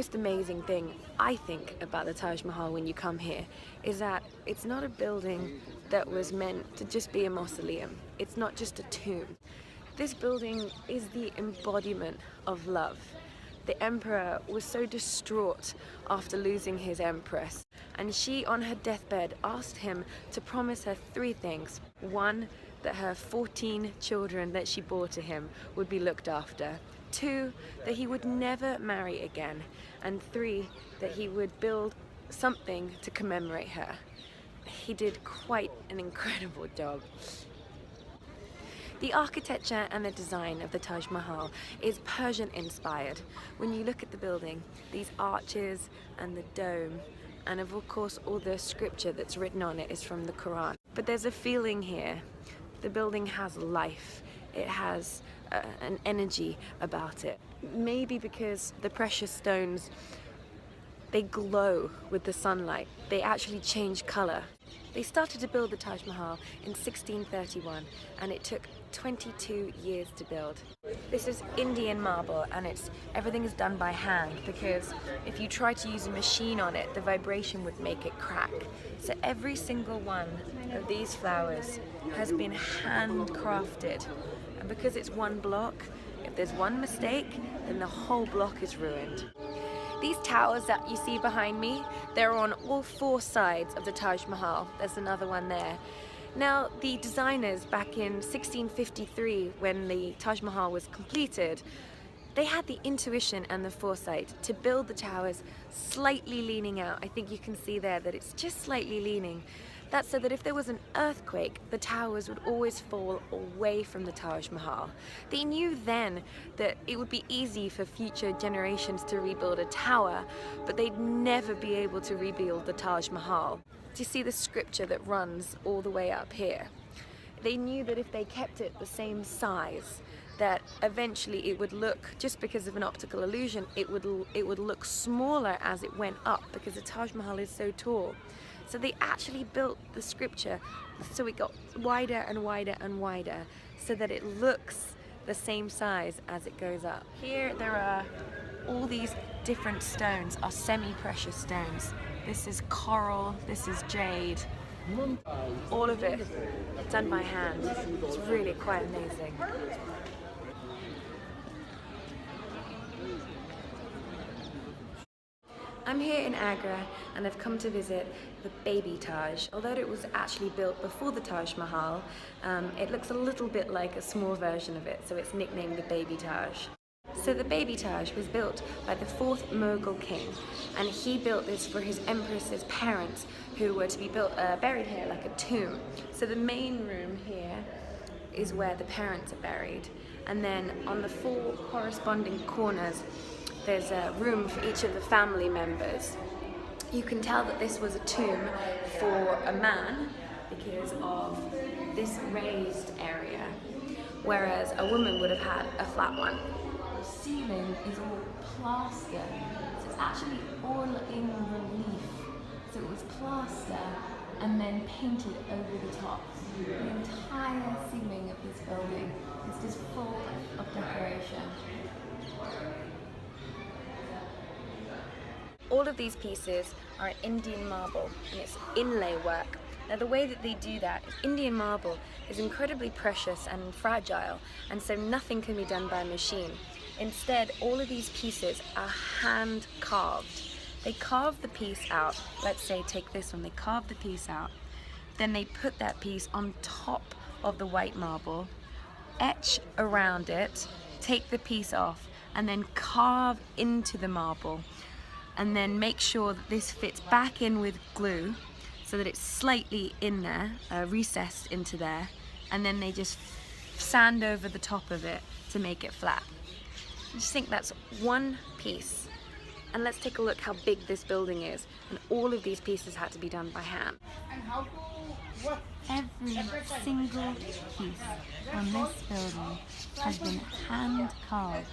most amazing thing, I think, about the Taj Mahal when you come here is that it's not a building that was meant to just be a mausoleum. It's not just a tomb. This building is the embodiment of love. The emperor was so distraught after losing his empress, and she, on her deathbed, asked him to promise her 3 things. 1, that her 14 children that she bore to him would be looked after. 2, that he would never marry again. And 3, that he would build something to commemorate her. He did quite an incredible job. The architecture and the design of the Taj Mahal is Persian inspired. When you look at the building, these arches and the dome, and of course all the scripture that's written on it is from the Quran. But there's a feeling here. The building has life. It has an energy about it. Maybe because the precious stones, they glow with the sunlight. They actually change color. They started to build the Taj Mahal in 1631, and it took 22 years to build. This is Indian marble, and everything is done by hand, because if you try to use a machine on it, the vibration would make it crack. So every single one of these flowers has been handcrafted, and because it's one block, if there's one mistake, then the whole block is ruined. These towers that you see behind me, they're on all 4 sides of the Taj Mahal. There's another one there. Now, the designers back in 1653, when the Taj Mahal was completed, they had the intuition and the foresight to build the towers slightly leaning out. I think you can see there that it's just slightly leaning. That's so that if there was an earthquake, the towers would always fall away from the Taj Mahal. They knew then that it would be easy for future generations to rebuild a tower, but they'd never be able to rebuild the Taj Mahal. Do you see the scripture that runs all the way up here? They knew that if they kept it the same size, that eventually it would look, just because of an optical illusion, it would look smaller as it went up, because the Taj Mahal is so tall. So they actually built the scripture so it got wider and wider and wider, so that it looks the same size as it goes up. Here there are all these different stones, are semi-precious stones. This is coral, this is jade, all of it done by hand. It's really quite amazing. I'm here in Agra, and I've come to visit the Baby Taj. Although it was actually built before the Taj Mahal, it looks a little bit like a small version of it, so it's nicknamed the Baby Taj. So the Baby Taj was built by the 4th Mughal king, and he built this for his empress's parents, who were to be buried here like a tomb. So the main room here is where the parents are buried, and then on the 4 corresponding corners there's a room for each of the family members. You can tell that this was a tomb for a man because of this raised area, whereas a woman would have had a flat one. The ceiling is all plaster, so it's actually all in relief. So it was plaster and then painted over the top. The entire ceiling of this building is just full of decoration. All of these pieces are Indian marble, and it's inlay work. Now the way that they do that is Indian marble is incredibly precious and fragile, and so nothing can be done by a machine. Instead, all of these pieces are hand carved. They carve the piece out. Let's say take this one, they carve the piece out. Then they put that piece on top of the white marble, etch around it, take the piece off, and then carve into the marble. And then make sure that this fits back in with glue so that it's slightly in there, recessed into there, and then they just sand over the top of it to make it flat. I just think that's one piece. And let's take a look how big this building is, and all of these pieces had to be done by hand. Every single piece on this building has been hand carved.